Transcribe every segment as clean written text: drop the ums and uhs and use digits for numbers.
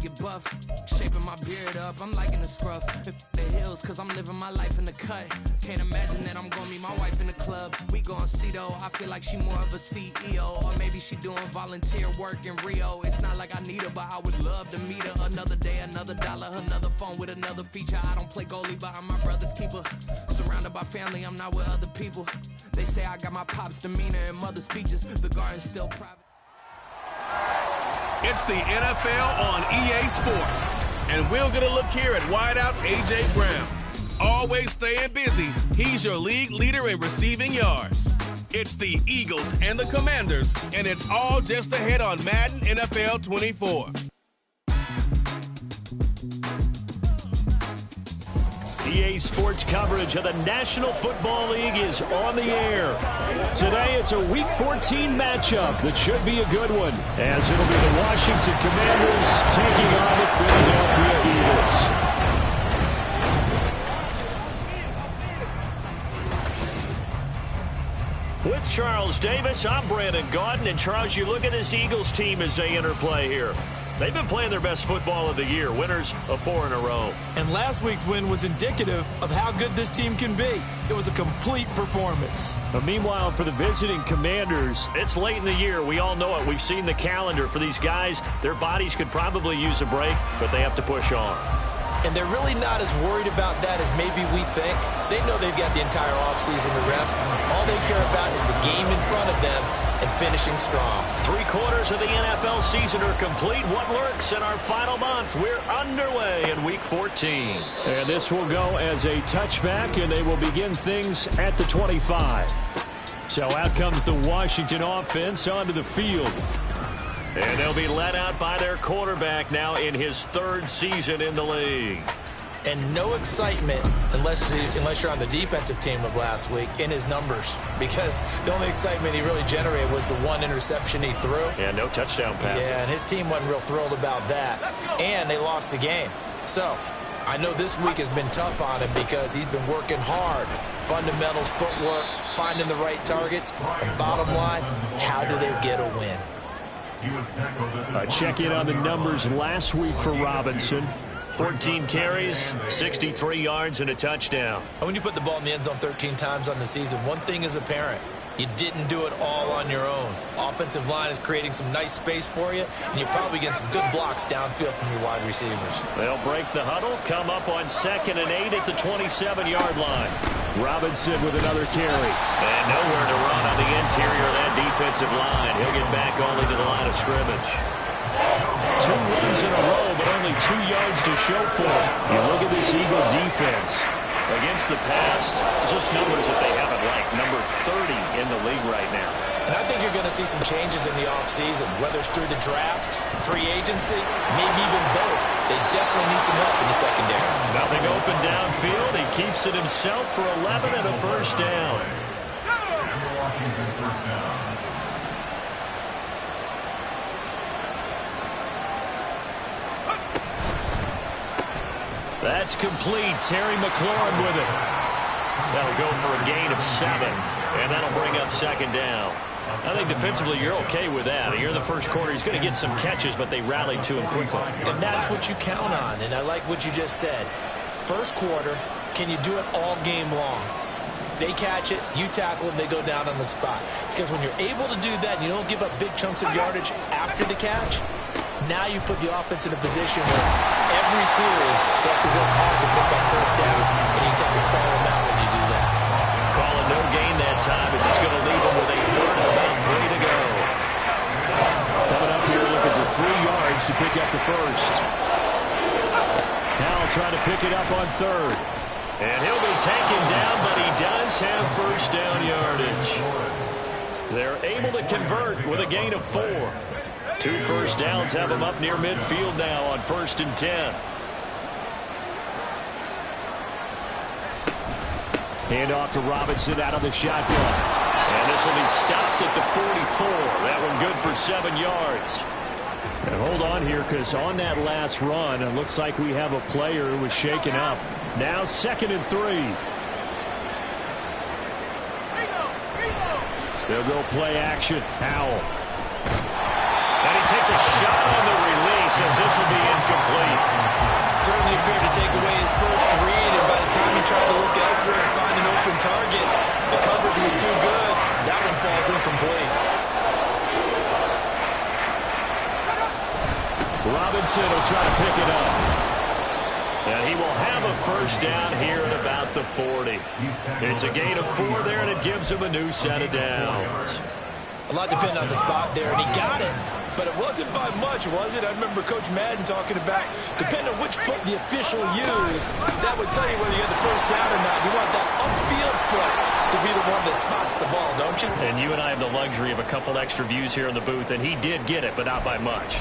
get buff. Shaping my beard up, I'm liking the scruff. The hills, cause I'm living my life in the cut. Can't imagine that I'm gonna meet my wife in the club. We gon' see though, I feel like she more of a CEO. Or maybe she doing volunteer work in Rio. It's not like I need her, but I would love to meet her. Another day, another dollar, another phone with another feature. I don't play goalie, but I'm my brother's keeper. Surrounded by family, I'm not with other people. They say I got my pop's demeanor and mother's features. The garden's still private. It's the NFL on EA Sports. And we're going to look here at wideout A.J. Brown. Always staying busy, he's your league leader in receiving yards. It's the Eagles and the Commanders, and it's all just ahead on Madden NFL 24. EA Sports coverage of the National Football League is on the air. Today it's a Week 14 matchup that should be a good one, as it'll be the Washington Commanders taking on the Philadelphia Eagles. With Charles Davis, I'm Brandon Gaudin, and Charles, you look at this Eagles team as they enter play here. They've been playing their best football of the year, winners of 4 in a row. And last week's win was indicative of how good this team can be. It was a complete performance. But meanwhile, for the visiting Commanders, it's late in the year. We all know it. We've seen the calendar for these guys. Their bodies could probably use a break, but they have to push on. And they're really not as worried about that as maybe we think. They know they've got the entire offseason to rest. All they care about is the game in front of them and finishing strong. 3/4 of the NFL season are complete. What lurks in our final month? We're underway in Week 14. And this will go as a touchback, and they will begin things at the 25. So out comes the Washington offense onto the field. And they'll be led out by their quarterback now in his 3rd season in the league. And no excitement unless you're on the defensive team of last week in his numbers, because the only excitement he really generated was the 1 interception he threw. Yeah, no touchdown passes. Yeah, and his team wasn't real thrilled about that. And they lost the game. So I know this week has been tough on him because he's been working hard. Fundamentals, footwork, finding the right targets. And bottom line, how do they get a win? Check in on the numbers last week for Robinson. 14 carries, 63 yards, and a touchdown. And when you put the ball in the end zone 13 times on the season, one thing is apparent. You didn't do it all on your own. Offensive line is creating some nice space for you, and you're probably getting some good blocks downfield from your wide receivers. They'll break the huddle, come up on 2nd and 8 at the 27-yard line. Robinson with another carry. And nowhere to run on the interior of that defensive line. He'll get back only to the line of scrimmage. 2 runs in a row, but only 2 yards to show for it. You look at this Eagle defense. Against the pass, just numbers that they haven't liked. Number 30 in the league right now. And I think you're going to see some changes in the offseason, whether it's through the draft, free agency, maybe even both. They definitely need some help in the secondary. Nothing open downfield. He keeps it himself for 11 and a first down. That's complete. Terry McLaurin with it. That'll go for a gain of 7, and that'll bring up 2nd down. I think defensively you're okay with that. You're in the first quarter. He's going to get some catches, but they rallied to him quickly. And that's what you count on, and I like what you just said. First quarter, can you do it all game long? They catch it, you tackle them, they go down on the spot. Because when you're able to do that and you don't give up big chunks of yardage after the catch, now you put the offense in a position where every series they have to work hard to pick up first downs, and you tend to stall them out when you do that. Calling no gain that time as it's going to leave them with a 3rd and about 3 to go. Coming up here looking for 3 yards to pick up the first. Now he'll try to pick it up on 3rd. And he'll be taken down, but he does have first down yardage. They're able to convert with a gain of 4. 2 first downs have them up near midfield now on 1st and 10. Hand off to Robinson out of the shotgun. And this will be stopped at the 44. That one good for 7 yards. And hold on here, because on that last run, it looks like we have a player who was shaken up. Now 2nd and 3. They'll go play action. Howell. And he takes a shot on the release. says this will be incomplete. Certainly appeared to take away his first read, and by the time he tried to look elsewhere and find an open target, the coverage was too good. That one falls incomplete. Robinson will try to pick it up. And he will have a first down here at about the 40. It's a gain of 4 there, and it gives him a new set of downs. A lot depended on the spot there, and he got it. But it wasn't by much, was it? I remember Coach Madden talking about, depending on which foot the official used, that would tell you whether you had the first down or not. You want that upfield foot to be the one that spots the ball, don't you? And you and I have the luxury of a couple extra views here in the booth, and he did get it, but not by much.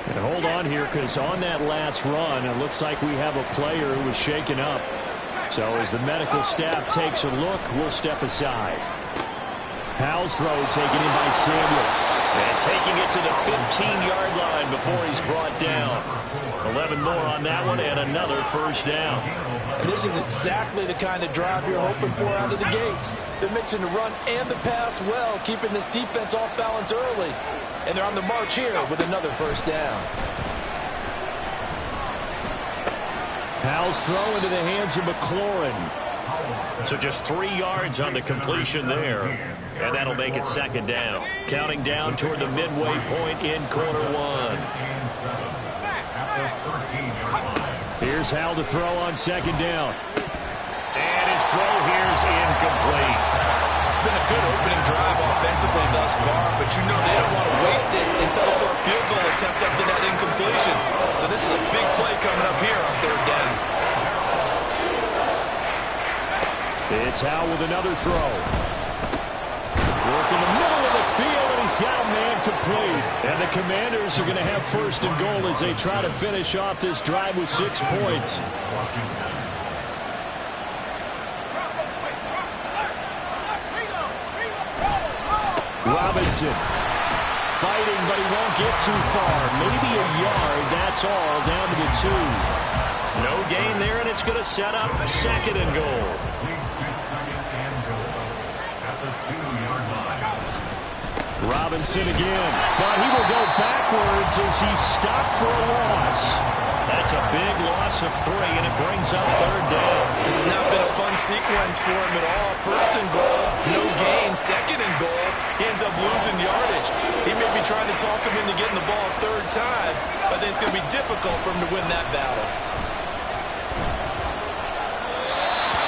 And hold on here, because on that last run, it looks like we have a player who was shaken up. So as the medical staff takes a look, we'll step aside. Howell's throw taken in by Samuel. And taking it to the 15-yard line before he's brought down. 11 more on that one and another first down. And this is exactly the kind of drive you're hoping for out of the gates. They're mixing the run and the pass well, keeping this defense off balance early. And they're on the march here with another first down. Howell's throw into the hands of McLaurin. So just 3 yards on the completion there. And that'll make it second down. Counting down toward the midway point in quarter 1. Here's Howell to throw on second down. And his throw here's incomplete. It's been a good opening drive offensively thus far, but you know they don't want to waste it and settle for a field goal attempt up to that incompletion. So this is a big play coming up here on third down. It's Howell with another throw. Work in the middle of the field, and he's got a man complete. And the Commanders are going to have first and goal as they try to finish off this drive with 6 points. Robinson fighting, but he won't get too far. Maybe a yard, that's all, down to the 2. No gain there, and it's going to set up second and goal. Robinson again, but he will go backwards as he's stopped for a loss. That's a big loss of 3, and it brings up third down. This has not been a fun sequence for him at all. First and goal, no gain. Second and goal, he ends up losing yardage. He may be trying to talk him into getting the ball a third time, but then it's going to be difficult for him to win that battle.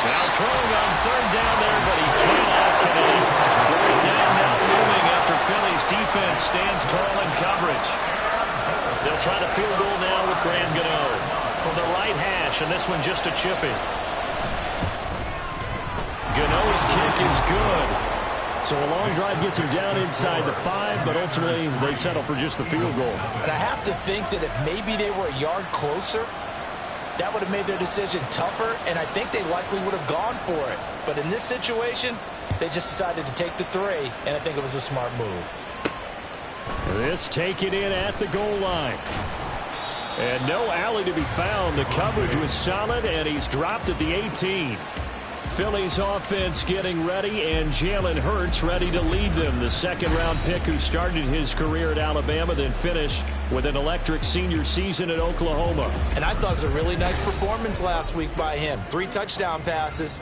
Now throwing on third down there, but he cannot connect. Third down now looming after Philly's defense stands tall in coverage. They'll try the field goal now with Graham Gano from the right hash, and this one just a chip in. Gano's kick is good. So a long drive gets him down inside the 5, but ultimately they settle for just the field goal. And I have to think that if maybe they were a yard closer, that would have made their decision tougher, and I think they likely would have gone for it. But in this situation, they just decided to take the 3, and I think it was a smart move. This taken in at the goal line. And no alley to be found. The coverage was solid, and he's dropped at the 18. Philly's offense getting ready, and Jalen Hurts ready to lead them. The second-round pick who started his career at Alabama, then finished with an electric senior season at Oklahoma. And I thought it was a really nice performance last week by him. 3 touchdown passes.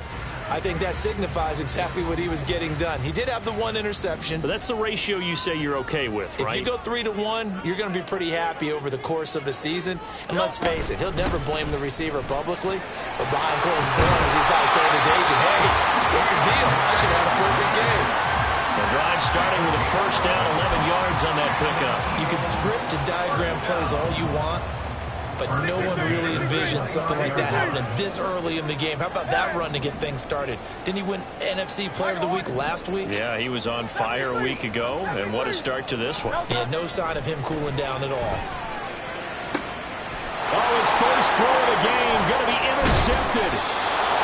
I think that signifies exactly what he was getting done. He did have the 1 interception. But that's the ratio you say you're okay with, right? If you go 3-to-1, you're going to be pretty happy over the course of the season. And let's face it, he'll never blame the receiver publicly. But behind closed doors, he probably told his agent, hey, what's the deal? I should have a perfect game. The drive starting with a first down, 11 yards on that pickup. You can script and diagram plays all you want, but no one really envisioned something like that happening this early in the game. How about that run to get things started? Didn't he win NFC Player of the Week last week? Yeah, he was on fire a week ago, and what a start to this one. Yeah, no sign of him cooling down at all. Oh, his first throw of the game going to be intercepted.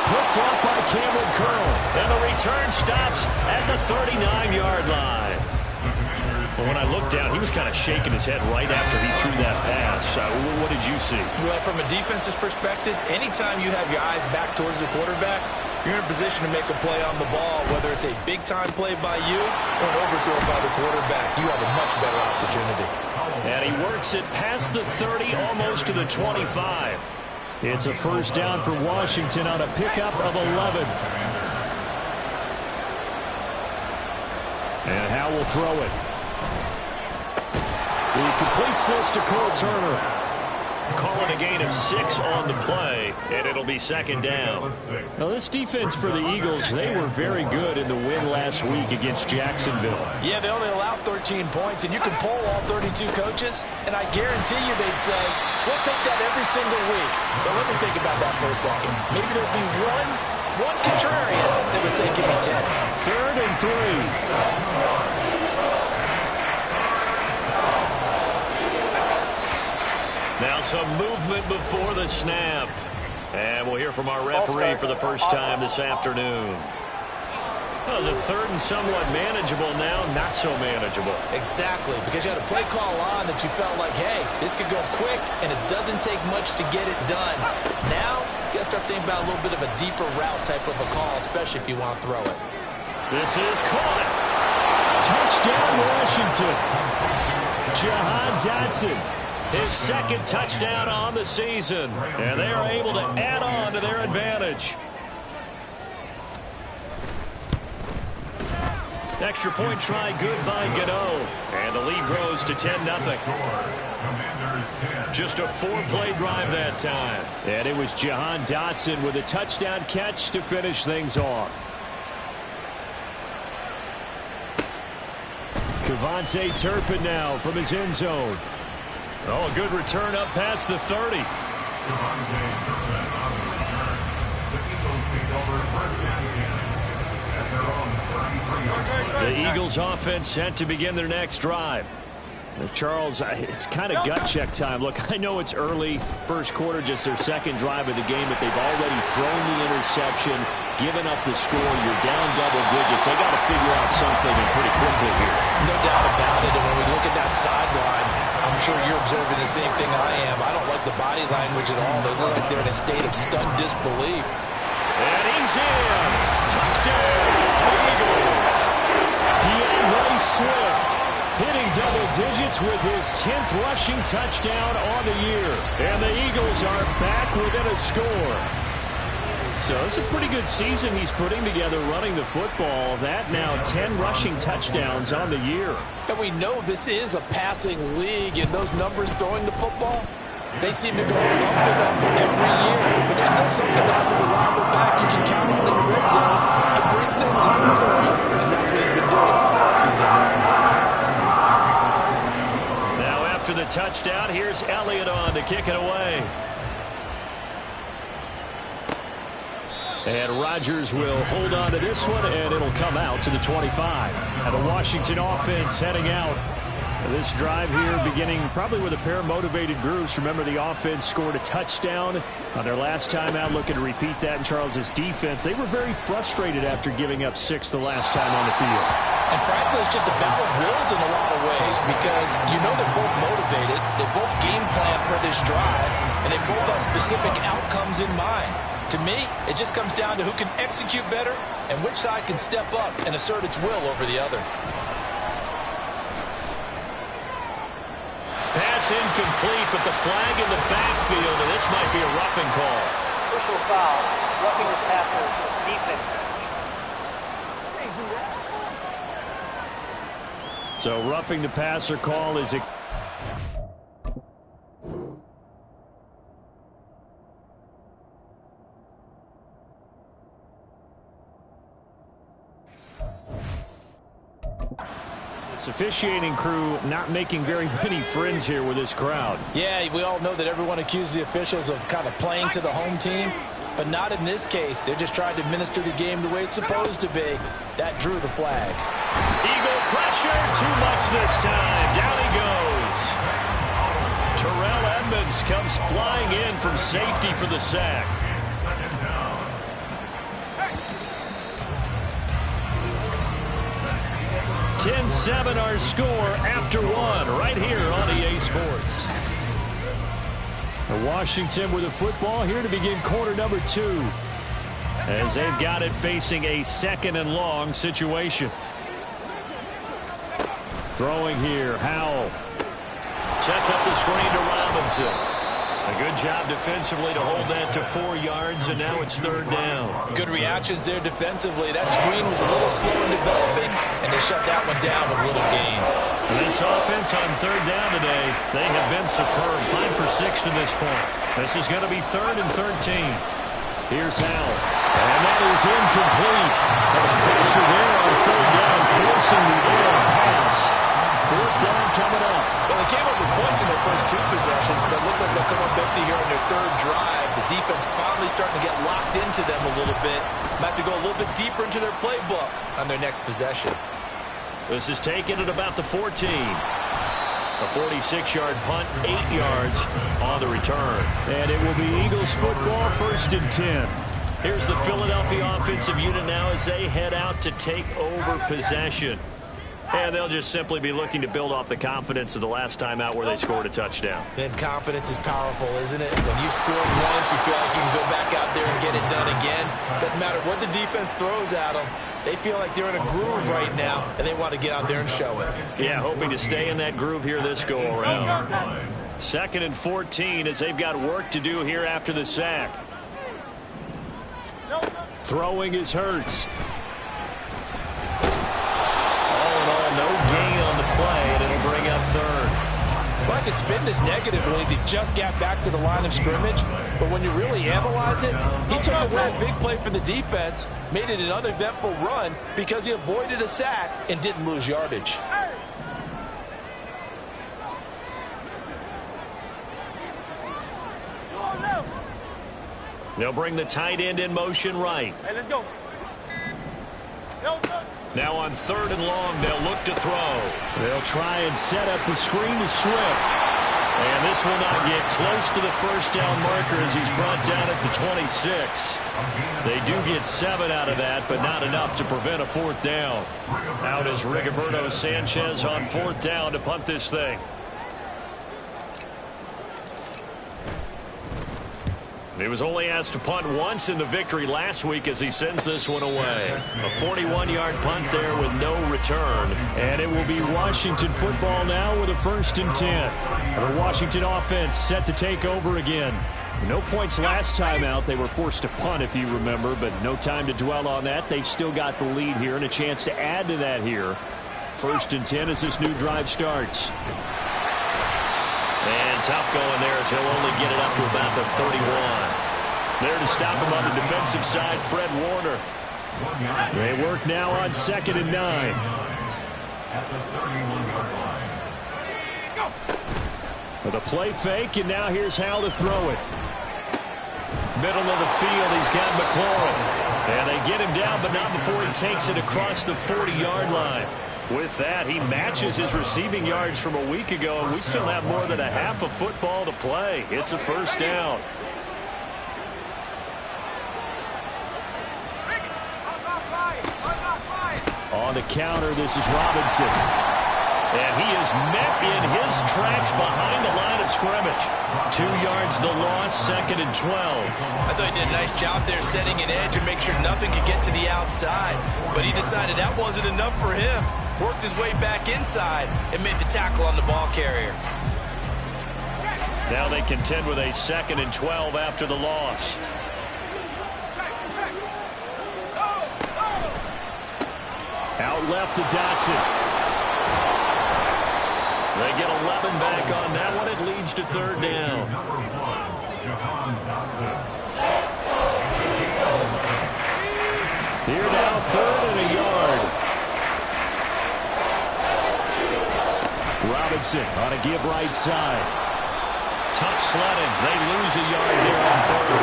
Picked off by Cameron Curl. And the return stops at the 39-yard line. But when I looked down, he was kind of shaking his head right after he threw that pass. What did you see? Well, from a defense's perspective, anytime you have your eyes back towards the quarterback, you're in a position to make a play on the ball, whether it's a big-time play by you or an overthrow by the quarterback. You have a much better opportunity. And he works it past the 30, almost to the 25. It's a first down for Washington on a pickup of 11. And Howe will throw it. He completes this to Cole Turner. Calling a gain of 6 on the play, and it'll be second down. Now, this defense for the Eagles, they were very good in the win last week against Jacksonville. Yeah, they only allowed 13 points, and you can poll all 32 coaches, and I guarantee you they'd say, we'll take that every single week. But let me think about that for a second. Maybe there'd be one contrarian that would say, give me 10. 3rd and 3. Now some movement before the snap. And we'll hear from our referee for the first time this afternoon. That was a 3rd and somewhat manageable, now not so manageable. Exactly, because you had a play call on that you felt like, hey, this could go quick, and it doesn't take much to get it done. Now, you got to start thinking about a little bit of a deeper route type of a call, especially if you want to throw it. This is caught. Touchdown, Washington. Jahan Dotson. His 2nd touchdown on the season. And they are able to add on to their advantage. Extra point try good by Gano. And the lead grows to 10-0. Just a 4-play drive that time. And it was Jahan Dotson with a touchdown catch to finish things off. Kevontae Turpin now from his end zone. Oh, a good return up past the 30. The Eagles offense set to begin their next drive. Charles, it's kind of gut check time. Look, I know it's early, first quarter, just their 2nd drive of the game, but they've already thrown the interception, given up the score. You're down double digits. They got to figure out something and pretty quickly here. No doubt about it. And when we look at that sideline, I'm sure you're observing the same thing I am. I don't like the body language at all. They look like they're in a state of stunned disbelief. And he's in. Touchdown, Eagles. DeAndre Swift hitting double digits with his 10th rushing touchdown on the year. And the Eagles are back within a score. So it's a pretty good season he's putting together running the football. That now 10 rushing touchdowns on the year. And we know this is a passing league, and those numbers throwing the football, they seem to go up and up every year. But there's still something about the reliable back you can count on in the red zone to bring things home for you. And that's what he's been doing all season long. After the touchdown, here's Elliott on to kick it away. And Rodgers will hold on to this one, and it'll come out to the 25. And the Washington offense heading out. This drive here beginning probably with a pair of motivated groups. Remember, the offense scored a touchdown on their last time out. Looking to repeat that in Charles's defense. They were very frustrated after giving up 6 the last time on the field. And frankly, it's just a battle of wills in a lot of ways, because you know they're both motivated. They both game plan for this drive, and they both have specific outcomes in mind. To me, it just comes down to who can execute better and which side can step up and assert its will over the other. Pass incomplete, but the flag in the backfield, and this might be a roughing call. Personal foul, roughing the passer, defense. So roughing the passer call is a... This officiating crew not making very many friends here with this crowd. Yeah, we all know that everyone accuses the officials of kind of playing to the home team, but not in this case. They're just trying to administer the game the way it's supposed to be. That drew the flag. Eagle pressure, too much this time. Down he goes. Terrell Edmunds comes flying in from safety for the sack. 10-7 our score after one right here on EA Sports. Washington with the football here to begin quarter number 2. As they've got it facing a 2nd and long situation. Throwing here, Howell. Sets up the screen to Robinson. A good job defensively to hold that to 4 yards, and now it's 3rd down. Good reactions there defensively. That screen was a little slow in developing, and they shut that one down with little gain. And this offense on 3rd down today, they have been superb. 5 for 6 to this point. This is going to be 3rd and 13. Here's Howell. And that is incomplete. And the pressure there on 3rd down, forcing the errant pass. 4th down coming up. Well, they came up with points in their first 2 possessions, but it looks like they'll come up empty here on their 3rd drive. The defense finally starting to get locked into them a little bit. Might have to go a little bit deeper into their playbook on their next possession. This is taken at about the 14. A 46-yard punt, 8 yards on the return. And it will be Eagles football, 1st and 10. Here's the Philadelphia offensive unit now as they head out to take over possession. And they'll just simply be looking to build off the confidence of the last time out where they scored a touchdown. And confidence is powerful, isn't it? When you've scored once, you feel like you can go back out there and get it done again. Doesn't matter what the defense throws at them. They feel like they're in a groove right now, and they want to get out there and show it. Yeah, hoping to stay in that groove here this go-around. 2nd and 14 as they've got work to do here after the sack. Throwing is Hurts. No gain on the play, and it'll bring up 3rd. Well, I could spin this negatively as he just got back to the line of scrimmage. But when you really analyze it, he took away a big play for the defense, made it an uneventful run because he avoided a sack and didn't lose yardage. They'll bring the tight end in motion right. Hey, let's go. Now on 3rd and long, they'll look to throw. They'll try and set up the screen to Swift. And this will not get close to the 1st down marker as he's brought down at the 26. They do get 7 out of that, but not enough to prevent a 4th down. Out is Rigoberto Sanchez on 4th down to punt this thing. He was only asked to punt once in the victory last week as he sends this one away. A 41-yard punt there with no return. And it will be Washington football now with a 1st and 10. The Washington offense set to take over again. No points last time out. They were forced to punt, if you remember, but no time to dwell on that. They've still got the lead here and a chance to add to that here. 1st and 10 as this new drive starts. And tough going there as he'll only get it up to about the 31. There to stop him on the defensive side, Fred Warner. They work now on 2nd and 9. With a play fake, and now here's Howell to throw it. Middle of the field, he's got McLaurin. And they get him down, but not before he takes it across the 40-yard line. With that, he matches his receiving yards from a week ago, and we still have more than a half of football to play. It's a 1st down. On the counter, this is Robinson. And he is met in his tracks behind the line of scrimmage. 2 yards the loss, 2nd and 12. I thought he did a nice job there setting an edge and make sure nothing could get to the outside. But he decided that wasn't enough for him. Worked his way back inside and made the tackle on the ball carrier. Now they contend with a 2nd and 12 after the loss. Out left to Dotson. They get 11 back on that one. It leads to 3rd down. Here now, 3rd and a yard. Robinson on a give right side. Tough sledding. They lose a yard there on 3rd.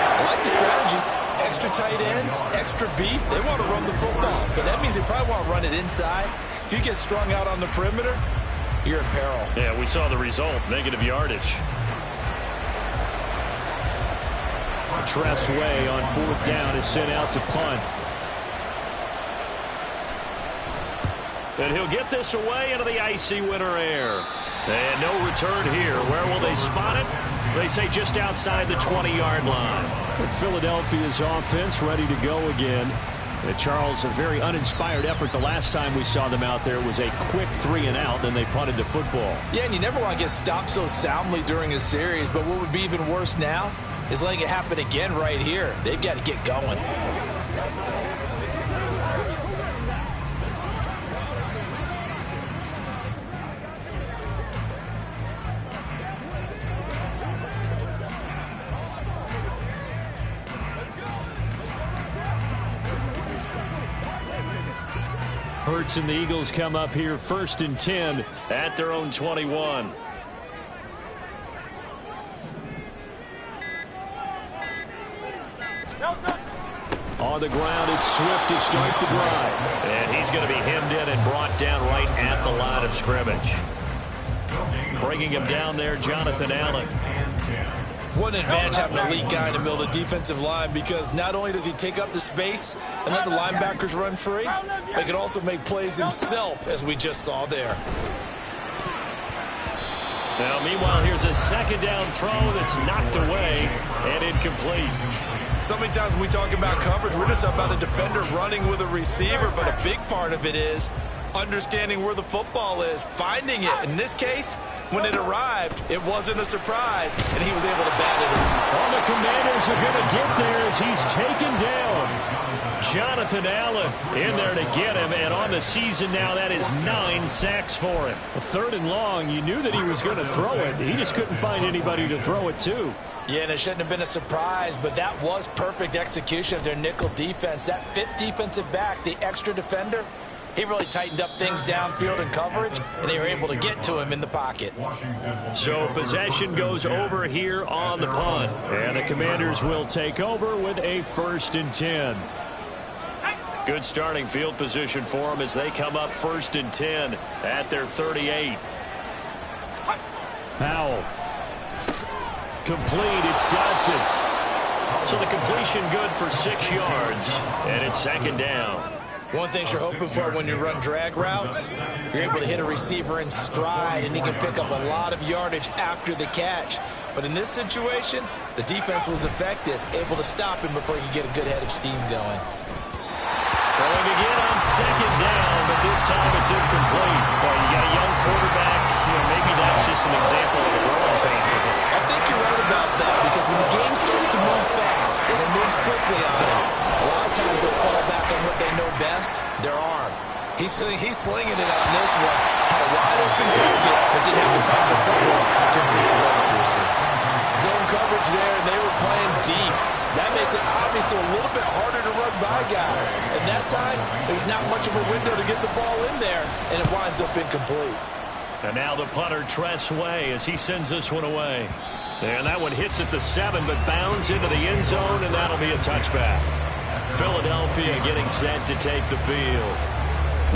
I like the strategy. Extra tight ends, extra beef. They want to run the football, but that means they probably want to run it inside. If you get strung out on the perimeter, you're in peril. Yeah, we saw the result. Negative yardage. Tress Way on 4th down is sent out to punt. And he'll get this away into the icy winter air. And no return here. Where will they spot it? They say just outside the 20-yard line. Philadelphia's offense ready to go again. Charles, a very uninspired effort the last time we saw them out there. It was a quick 3-and-out, then they punted the football. Yeah, and you never want to get stopped so soundly during a series, but what would be even worse now is letting it happen again right here. They've got to get going. Hurts and the Eagles come up here 1st and 10 at their own 21. On the ground, it's Swift to start the drive. And he's going to be hemmed in and brought down right at the line of scrimmage. Bringing him down there, Jonathan Allen. What an advantage having an elite guy in the middle of the defensive line, because not only does he take up the space and let the linebackers run free, but he can also make plays himself, as we just saw there. Now, meanwhile, here's a 2nd down throw that's knocked away and incomplete. So many times when we talk about coverage, we're just about a defender running with a receiver, but a big part of it is understanding where the football is, finding it. In this case, when it arrived, it wasn't a surprise, and he was able to bat it in. Well, the Commanders are going to get there as he's taken down. Jonathan Allen in there to get him, and on the season now, that is 9 sacks for him. A 3rd and long, you knew that he was going to throw it. He just couldn't find anybody to throw it to. Yeah, and it shouldn't have been a surprise, but that was perfect execution of their nickel defense. That 5th defensive back, the extra defender, he really tightened up things downfield in coverage, and they were able to get to him in the pocket. So possession goes over here on the punt, and the Commanders will take over with a 1st and 10. Good starting field position for them as they come up 1st and 10 at their 38. Powell. Complete, it's Dodson. So the completion good for 6 yards, and it's 2nd down. One thing you're hoping for when you run drag routes, you're able to hit a receiver in stride, and he can pick up a lot of yardage after the catch. But in this situation, the defense was effective, able to stop him before he could get a good head of steam going. Throwing again on 2nd down, but this time it's incomplete. Well, you got a young quarterback, maybe that's just an example of a growing pain for him. I think you're right about that, because when the game starts to move fast and it moves quickly on him, a lot of times they fall back on what they know best, their arm. He's slinging it on this one. Had a wide open target, but didn't have the proper footwork to increase his accuracy. Zone coverage there, and they were playing deep. That makes it obviously a little bit harder to run by guys. At that time, there's not much of a window to get the ball in there, and it winds up incomplete. And now the punter, Tress Way, as he sends this one away. And that one hits at the 7, but bounds into the end zone, and that'll be a touchback. Philadelphia getting set to take the field.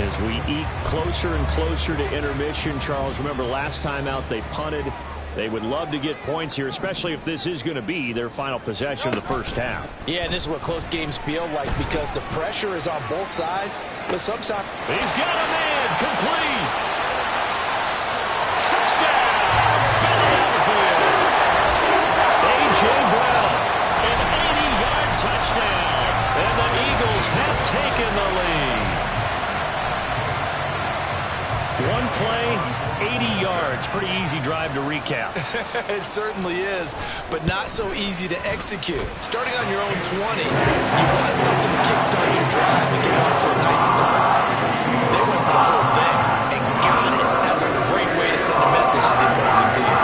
As we eke closer and closer to intermission, Charles, remember last time out they punted. They would love to get points here, especially if this is going to be their final possession of the first half. Yeah, and this is what close games feel like, because the pressure is on both sides. But sometimes he's got a man complete. Touchdown, Philadelphia. A.J. Brown, an 80-yard touchdown. And the Eagles have taken the lead. One play, 80 yards. Pretty easy drive to recap. It certainly is, but not so easy to execute. Starting on your own 20, you want something to kickstart your drive and get off to a nice start. They went for the whole thing and got it. That's a great way to send a message to the opposing team.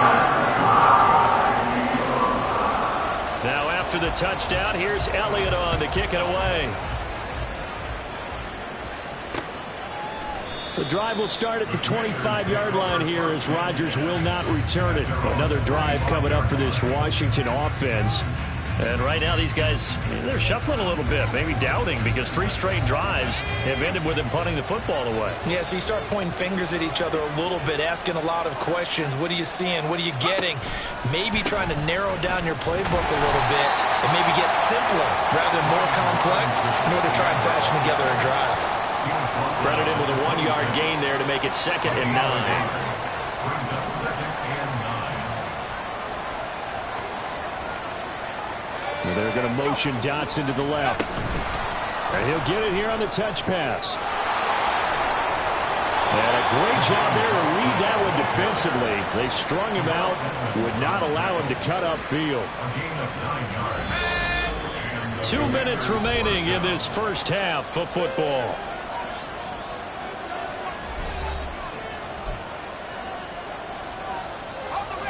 Now after the touchdown, here's Elliott on to kick it away. The drive will start at the 25-yard line here as Rodgers will not return it. Another drive coming up for this Washington offense. And right now these guys, they're shuffling a little bit, maybe doubting, because 3 straight drives have ended with them punting the football away. Yeah, so you start pointing fingers at each other a little bit, asking a lot of questions. What are you seeing? What are you getting? Maybe trying to narrow down your playbook a little bit and maybe get simpler rather than more complex in order to try and fashion together a drive. Credit him with a 1-yard gain there to make it 2nd and 9. They're going to motion Dotson to the left. And he'll get it here on the touch pass. And a great job there to read that one defensively. They strung him out, would not allow him to cut upfield. 2 minutes remaining in this first half of football.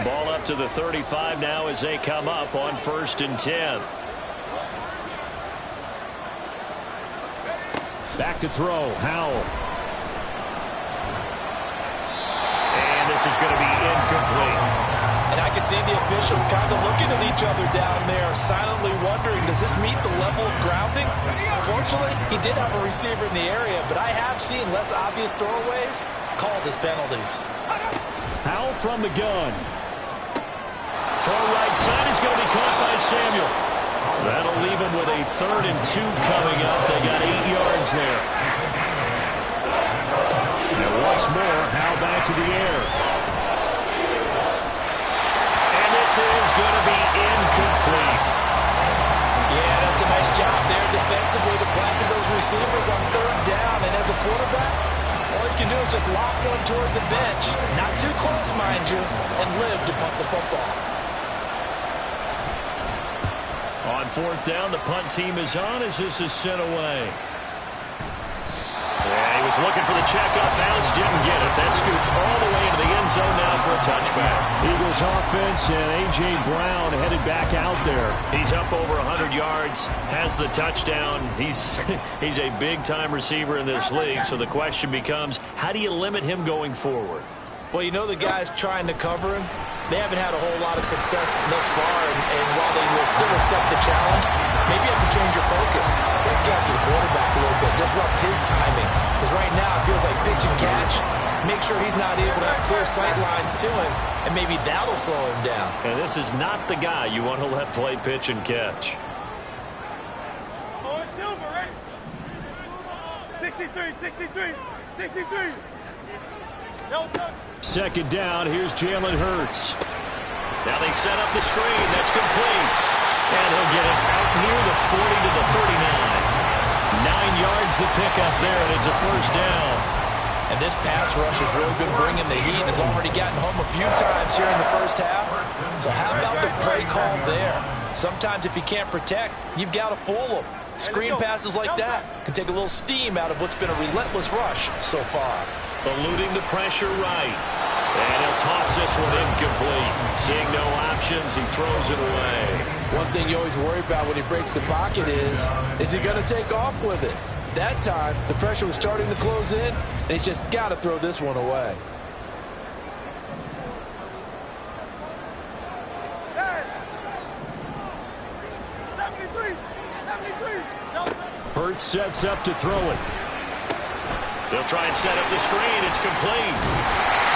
Ball up to the 35 now as they come up on 1st and 10. Back to throw, Howell. And this is going to be incomplete. And I can see the officials kind of looking at each other down there, silently wondering, does this meet the level of grounding? Fortunately, he did have a receiver in the area, but I have seen less obvious throwaways called as penalties. Howell from the gun. Throw right side is going to be caught by Samuel. That'll leave him with a 3rd and 2 coming up. They got 8 yards there. And once more, Howell back to the air. And this is going to be incomplete. Yeah, that's a nice job there defensively to blanket those receivers on 3rd down. And as a quarterback, all you can do is just lock one toward the bench. Not too close, mind you, and live to punt the football. On 4th down, the punt team is on as this is sent away. Yeah, he was looking for the check-up bounce, didn't get it. That scoots all the way into the end zone now for a touchback. Eagles offense and A.J. Brown headed back out there. He's up over 100 yards, has the touchdown. He's a big-time receiver in this league, so the question becomes, how do you limit him going forward? Well, you know the guys trying to cover him, they haven't had a whole lot of success thus far, and while they will still accept the challenge, maybe you have to change your focus. You have to get after the quarterback a little bit, disrupt his timing. Because right now it feels like pitch and catch. Make sure he's not able to have clear sight lines to him, and maybe that'll slow him down. And this is not the guy you want to let play pitch and catch. Oh, it's Silver, right? 63, 63, 63. No, no. 2nd down, here's Jalen Hurts. Now they set up the screen, that's complete. And he'll get it out near the 40 to the 39. 9 yards the pickup there, and it's a 1st down. And this pass rush has really been bringing the heat. Has already gotten home a few times here in the first half. So how about the play call there? Sometimes if you can't protect, you've got to fool them. Screen passes like that can take a little steam out of what's been a relentless rush so far. Eluding the pressure right. And he'll toss this one incomplete. Seeing no options, he throws it away. One thing you always worry about when he breaks the pocket is he going to take off with it? That time, the pressure was starting to close in, and he's just got to throw this one away. Hurts sets up to throw it. They'll try and set up the screen. It's complete.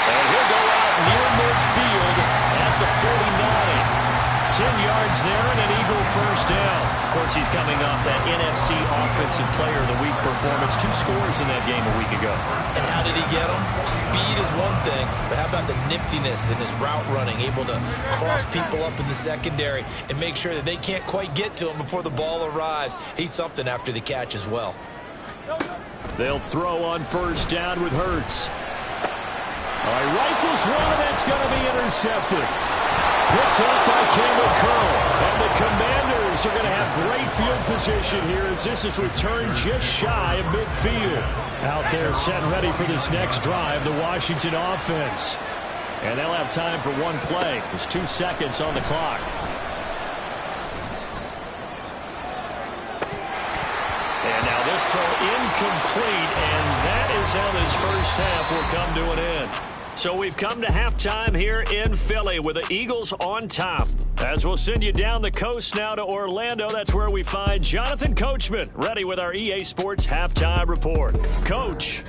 And he'll go out near midfield at the 49. 10 yards there and an Eagle 1st down. Of course, he's coming off that NFC Offensive Player of the Week performance. 2 scores in that game a week ago. And how did he get them? Speed is one thing, but how about the niftiness in his route running? Able to cross people up in the secondary and make sure that they can't quite get to him before the ball arrives. He's something after the catch as well. They'll throw on 1st down with Hurts. All right, rifles one, and that's going to be intercepted. Picked up by Cameron Curl. And the Commanders are going to have great field position here as this is returned just shy of midfield. Out there set ready for this next drive, the Washington offense. And they'll have time for one play. There's 2 seconds on the clock. And now this throw incomplete, and that is how this first half will come to an end. So we've come to halftime here in Philly with the Eagles on top. As we'll send you down the coast now to Orlando, that's where we find Jonathan Coachman ready with our EA Sports Halftime Report. Coach.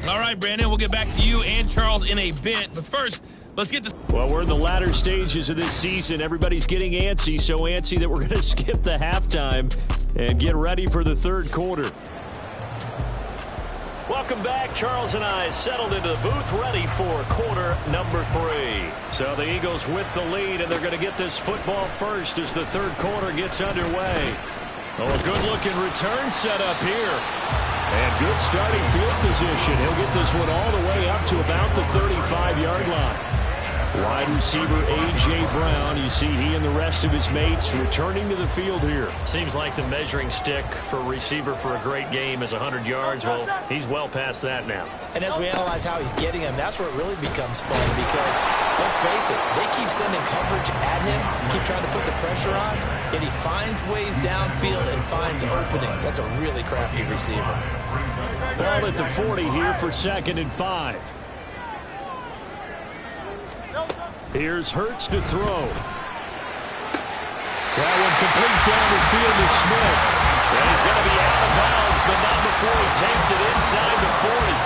All right, Brandon, we'll get back to you and Charles in a bit. But first, let's get this. Well, we're in the latter stages of this season. Everybody's getting antsy, so antsy that we're going to skip the halftime and get ready for the 3rd quarter. Welcome back. Charles and I settled into the booth ready for quarter number 3. So the Eagles with the lead, and they're going to get this football first as the 3rd quarter gets underway. Oh, a good-looking return set up here. And good starting field position. He'll get this one all the way up to about the 35-yard line. Wide receiver A.J. Brown. You see he and the rest of his mates returning to the field here. Seems like the measuring stick for a receiver for a great game is 100 yards. Well, he's well past that now. And as we analyze how he's getting him, that's where it really becomes fun because, let's face it, they keep sending coverage at him, keep trying to put the pressure on, yet he finds ways downfield and finds openings. That's a really crafty receiver. Ball at the 40 here for 2nd and 5. Here's Hurts to throw. That one complete down the field to Smith. And he's going to be out of bounds, but not before he takes it inside the 40.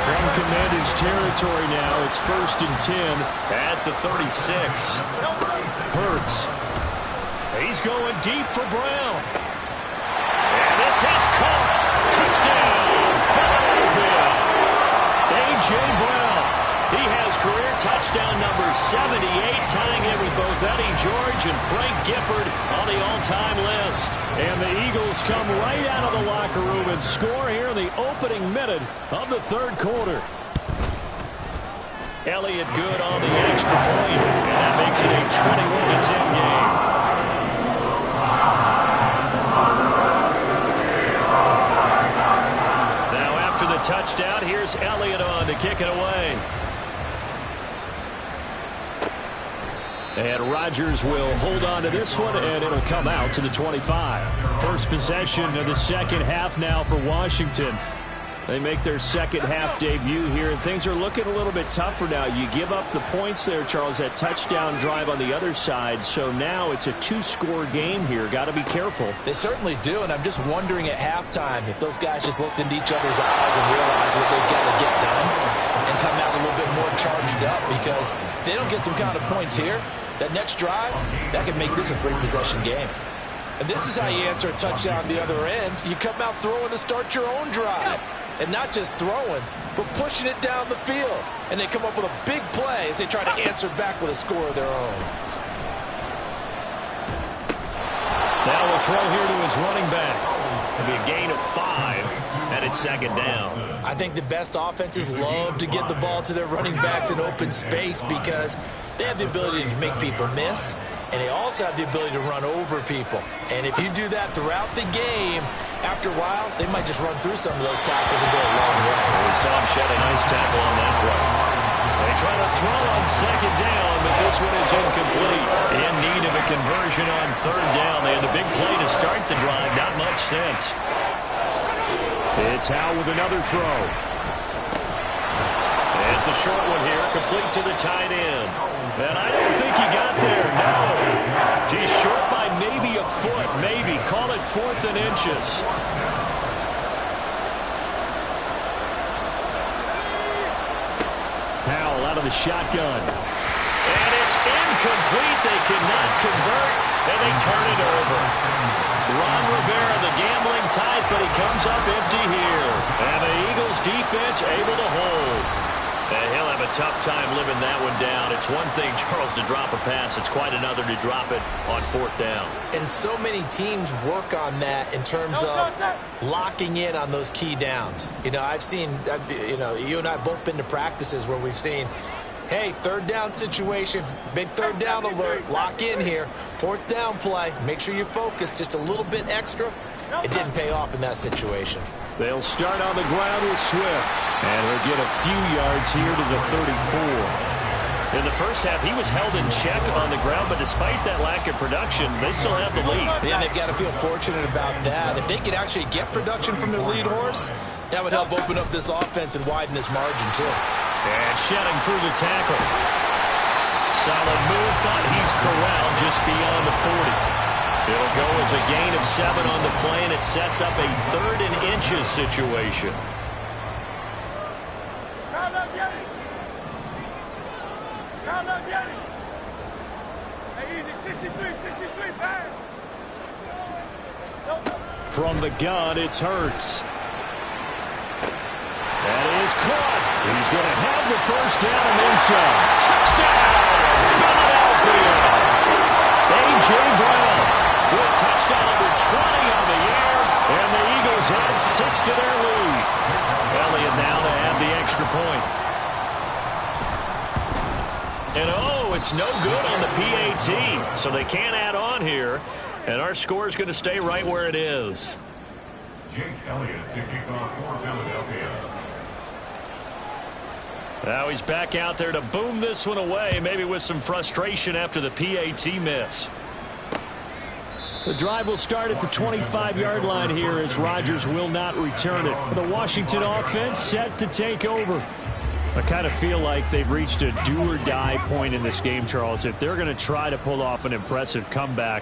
From Commanders territory now, it's 1st and 10. At the 36. Hurts. He's going deep for Brown. And this is caught. Touchdown, Philadelphia. A.J. Brown. He has career touchdown number 78, tying it with both Eddie George and Frank Gifford on the all-time list. And the Eagles come right out of the locker room and score here in the opening minute of the 3rd quarter. Elliott good on the extra point, and that makes it a 21-10 game. Now after the touchdown, here's Elliott on to kick it away. And Rodgers will hold on to this one, and it'll come out to the 25. First possession of the second half now for Washington. They make their second half debut here, and things are looking a little bit tougher now. You give up the points there, Charles, that touchdown drive on the other side. So now it's a 2-score game here. Got to be careful. They certainly do, and I'm just wondering at halftime if those guys just looked into each other's eyes and realized what they've got to get done and come out a little bit more charged up, because if they don't get some kind of points here, that next drive, that could make this a 3-possession game. And this is how you answer a touchdown the other end. You come out throwing to start your own drive. And not just throwing, but pushing it down the field. And they come up with a big play as they try to answer back with a score of their own. Now we'll throw here to his running back. It'll be a gain of 5, and it's 2nd down. I think the best offenses love to get the ball to their running backs in open space because they have the ability to make people miss, and they also have the ability to run over people. And if you do that throughout the game, after a while, they might just run through some of those tackles and go a long way. We saw him shed a nice tackle on that play. They try to throw on 2nd down, but this one is incomplete. In need of a conversion on 3rd down. They had the big play to start the drive. Not much sense. It's Howe with another throw. It's a short one here, complete to the tight end. And I don't think he got there, no. He's short by maybe a foot, maybe. Call it 4th and inches. Howell out of the shotgun. And it's incomplete. They cannot convert, and they turn it over. Ron Rivera, the gambling type, but he comes up empty here. And the Eagles defense able to hold. And he'll have a tough time living that one down. It's one thing, Charles, to drop a pass. It's quite another to drop it on 4th down. And so many teams work on that in terms of locking in on those key downs. You know, I've seen, you and I have both been to practices where we've seen, hey, 3rd down situation, big 3rd down alert, lock in here. 4th down play, make sure you focus just a little bit extra. It didn't pay off in that situation. They'll start on the ground with Swift. And he'll get a few yards here to the 34. In the first half, he was held in check on the ground, but despite that lack of production, they still have the lead. Yeah, they've got to feel fortunate about that. If they could actually get production from their lead horse, that would help open up this offense and widen this margin, too. And shedding through the tackle. Solid move, but he's corralled just beyond the 40. It'll go as a gain of 7 on the play, and it sets up a 3rd and inches situation. From the gun, it's Hurts. That is caught. He's going to have the 1st down and then some. Touchdown, Philadelphia. A.J. Brown with touchdown number 20 adds to their lead. Elliott now to add the extra point. And it's no good on the PAT, so they can't add on here. And our score is going to stay right where it is. Jake Elliott to kick off for Philadelphia. Now he's back out there to boom this one away, maybe with some frustration after the PAT miss. The drive will start at the 25-yard line here as Rodgers will not return it. The Washington offense set to take over. I kind of feel like they've reached a do-or-die point in this game, Charles. If they're going to try to pull off an impressive comeback,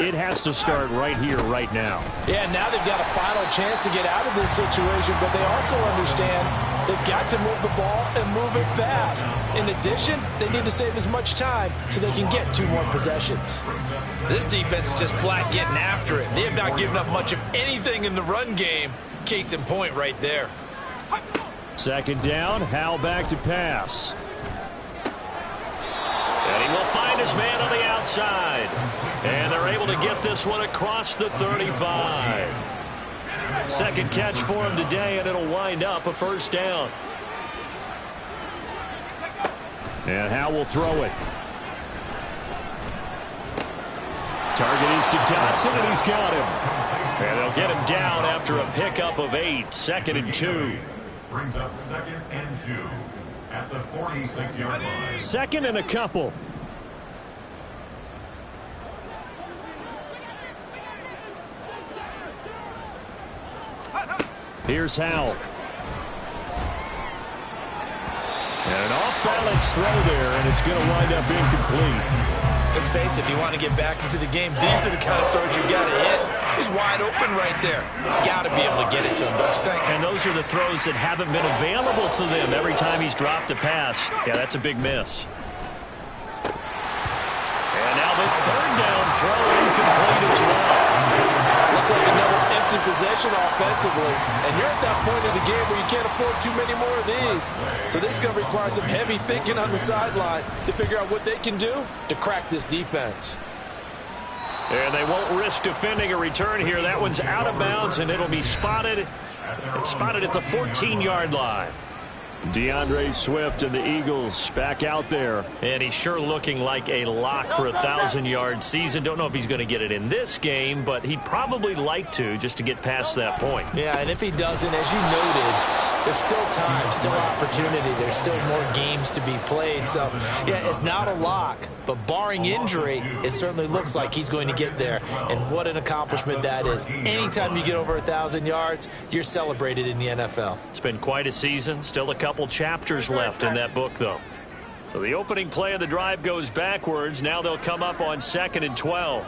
it has to start right here, right now. Yeah, now they've got a final chance to get out of this situation, but they also understand they've got to move the ball and move it fast. In addition, they need to save as much time so they can get 2 more possessions. This defense is just flat getting after it. They have not given up much of anything in the run game. Case in point right there. Second down, Howell back to pass. And he will find his man on the outside. And they're able to get this one across the 35. Second catch for him today, and it'll wind up a first down. And Howell will throw it. Target is to Dotson, and he's got him. And they'll get him down after a pickup of 8. 2nd and 2. Brings up 2nd and 2 at the 46-yard line. 2nd and a couple. Here's Howell. And an off-balance throw there, and it's going to wind up incomplete. Let's face it, if you want to get back into the game, these are the kind of throws you got to hit. He's wide open right there. Got to be able to get it to him, don't you think? And those are the throws that haven't been available to them every time he's dropped a pass. Yeah, that's a big miss. And now the 3rd down throw incomplete as well. Looks like another empty possession offensively. And you're at that point in the game where you can't afford too many more of these. So this is going to require some heavy thinking on the sideline to figure out what they can do to crack this defense. And they won't risk defending a return here. That one's out of bounds, and it'll be spotted at the 14-yard line. DeAndre Swift and the Eagles back out there. And he's sure looking like a lock for a 1,000-yard season. Don't know if he's going to get it in this game, but he'd probably like to just to get past that point. Yeah, and if he doesn't, as you noted, there's still time, still opportunity. There's still more games to be played. So, yeah, it's not a lock, but barring injury, it certainly looks like he's going to get there. And what an accomplishment that is. Anytime you get over 1,000 yards, you're celebrated in the NFL. It's been quite a season. Still a couple chapters left in that book, though. So the opening play of the drive goes backwards. Now they'll come up on 2nd and 12.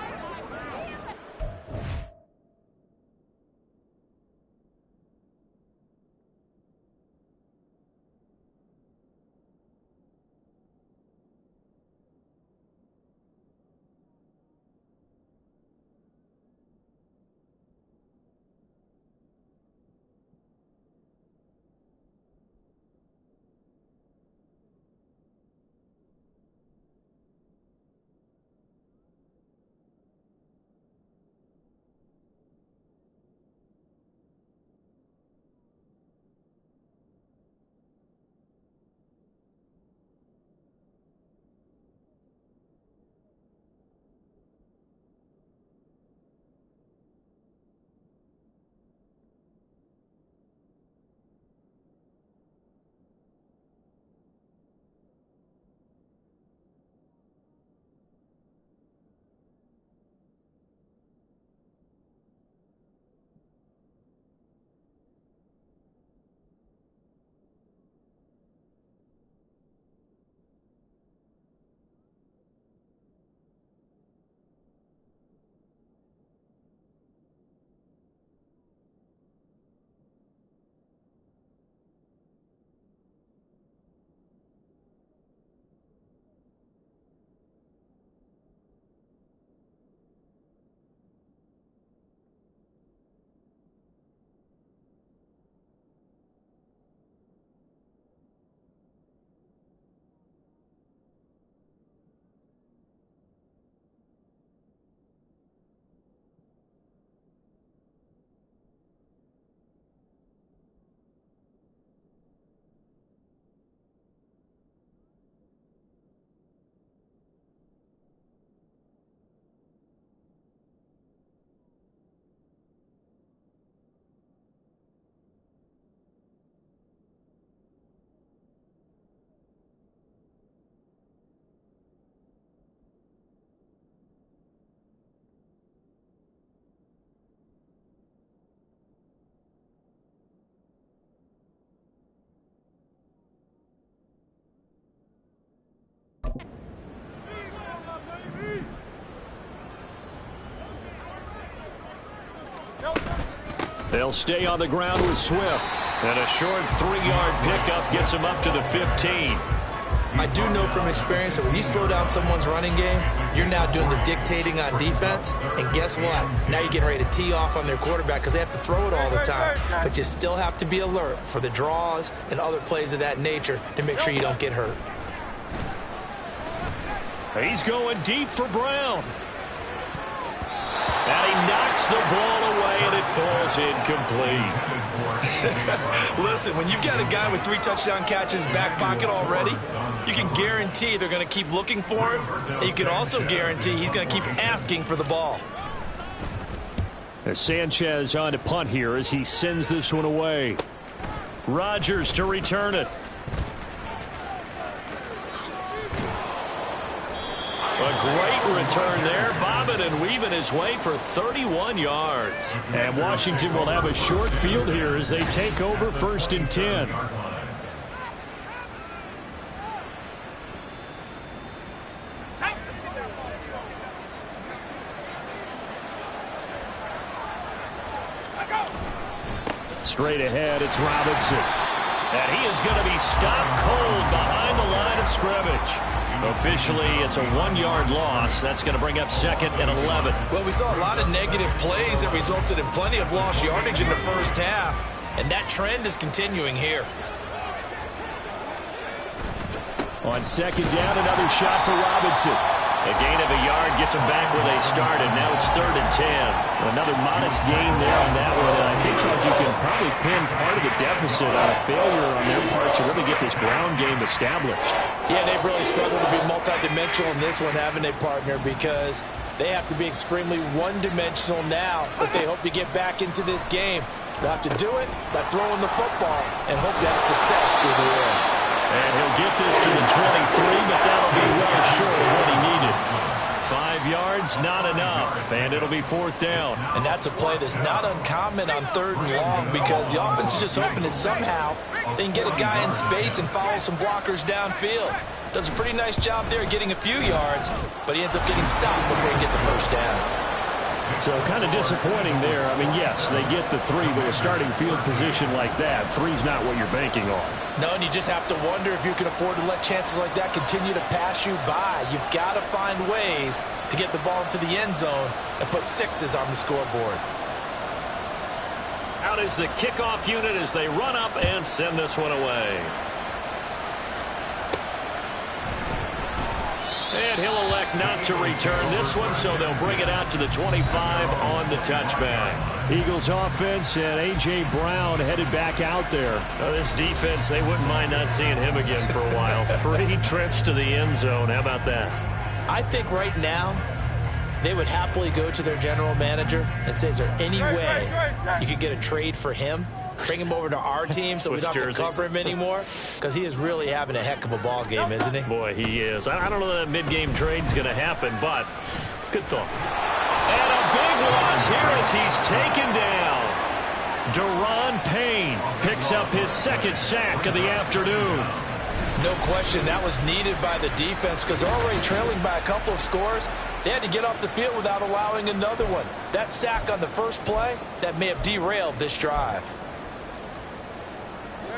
They'll stay on the ground with Swift. And a short 3-yard pickup gets him up to the 15. I do know from experience that when you slow down someone's running game, you're now doing the dictating on defense. And guess what? Now you're getting ready to tee off on their quarterback because they have to throw it all the time. But you still have to be alert for the draws and other plays of that nature to make sure you don't get hurt. He's going deep for Brown. And he knocks the ball away, and it falls incomplete. Listen, when you've got a guy with 3 touchdown catches back pocket already, you can guarantee they're going to keep looking for him. And you can also guarantee he's going to keep asking for the ball. As Sanchez on to punt here as he sends this one away. Rodgers to return it. A great return there, bobbing and weaving his way for 31 yards. And Washington will have a short field here as they take over 1st and 10. Straight ahead, it's Robinson. And he is going to be stopped cold behind the line of scrimmage. Officially, it's a 1-yard loss. That's going to bring up 2nd and 11. Well, we saw a lot of negative plays that resulted in plenty of lost yardage in the first half, and that trend is continuing here. On 2nd down, another shot for Robinson. A gain of a yard gets them back where they started. Now it's 3rd and 10. Another modest gain there on that one. I think, Charles, you can probably pin part of the deficit on a failure on their part to really get this ground game established. Yeah, they've really struggled to be multidimensional in this one, haven't they, partner? Because they have to be extremely one-dimensional now if they hope to get back into this game. They'll have to do it by throwing the football and hope to have success through the air. And he'll get this to the 23, but that'll be well short of what he needed. 5 yards, not enough, and it'll be 4th down. And that's a play that's not uncommon on 3rd and long because the offense is just hoping that somehow they can get a guy in space and follow some blockers downfield. Does a pretty nice job there getting a few yards, but he ends up getting stopped before he gets the 1st down. So kind of disappointing there. I mean, yes, they get the 3, but a starting field position like that, 3's not what you're banking on. No, and you just have to wonder if you can afford to let chances like that continue to pass you by. You've got to find ways to get the ball into the end zone and put 6s on the scoreboard. Out is the kickoff unit as they run up and send this one away. And he'll elect not to return this one, so they'll bring it out to the 25 on the touchback. Eagles offense and A.J. Brown headed back out there. This defense, they wouldn't mind not seeing him again for a while. 3 trips to the end zone. How about that? I think right now they would happily go to their general manager and say, is there any way you could get a trade for him? Bring him over to our team so we don't have to cover him anymore, because he is really having a heck of a ball game, isn't he? Boy, he is. I don't know that mid-game trade's going to happen, but good thought. And a big loss here as he's taken down. Daron Payne picks up his 2nd sack of the afternoon. No question, that was needed by the defense because they're already trailing by a couple of scores. They had to get off the field without allowing another one. That sack on the first play, that may have derailed this drive.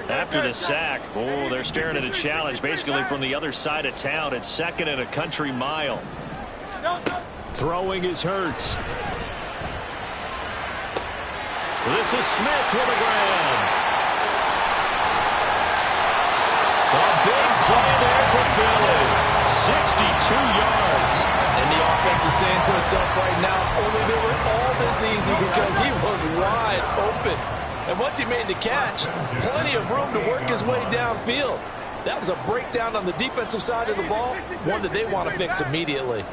After the sack, they're staring at a challenge basically from the other side of town. It's 2nd and a country mile. Throwing is Hurts. This is Smith with a grab. A big play there for Philly. 62 yards. And the offense is saying to itself right now, only they were all this easy because he was wide open. And once he made the catch, plenty of room to work his way downfield. That was a breakdown on the defensive side of the ball, one that they want to fix immediately.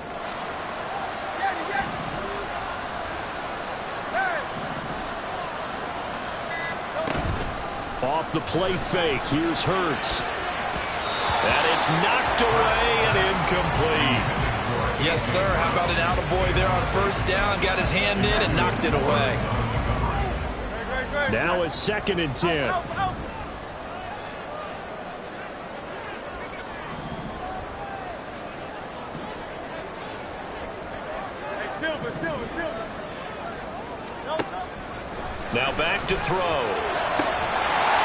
Off the play fake, here's Hurts. And it's knocked away and incomplete. Yes, sir. How about an attaboy there on 1st down? Got his hand in and knocked it away. Now it's 2nd and 10. Now back to throw.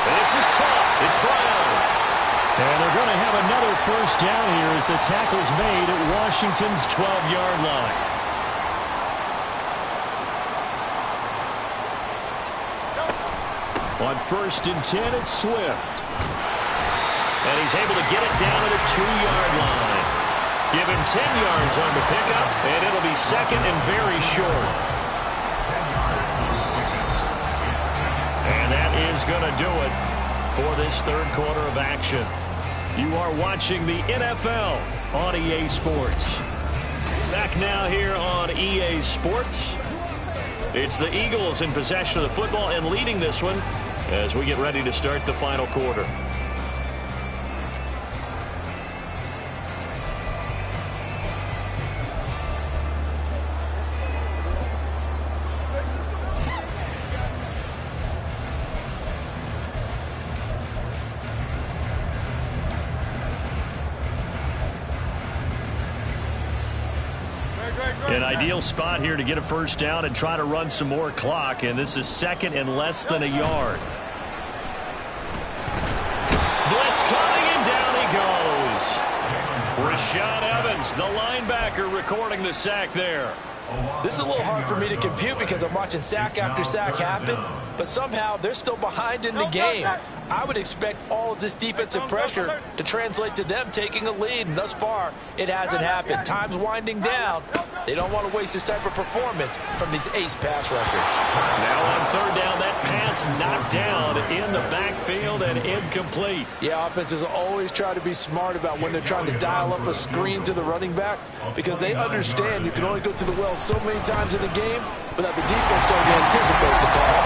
This is caught. It's Brown. And they're going to have another first down here as the tackle's made at Washington's 12-yard line. On 1st and 10, it's Swift. And he's able to get it down to the 2-yard line. Give him 10 yards on the pickup, and it'll be second and very short. And that is going to do it for this third quarter of action. You are watching the NFL on EA Sports. Back now here on EA Sports. It's the Eagles in possession of the football and leading this one as we get ready to start the final quarter. An ideal spot here to get a first down and try to run some more clock, and this is second and less than a yard. Blitz coming, and down he goes. Rashaan Evans, the linebacker, recording the sack there. This is a little hard for me to compute because I'm watching sack after sack happen, but somehow they're still behind in the game. I would expect all of this defensive pressure to translate to them taking a lead, and thus far, it hasn't happened. Time's winding down. They don't want to waste this type of performance from these ace pass rushers. Now on third down, that pass knocked down in the backfield and incomplete. Yeah, offenses always try to be smart about when they're trying to dial up a screen to the running back because they understand you can only go to the well so many times in the game without the defense starting to anticipate the call.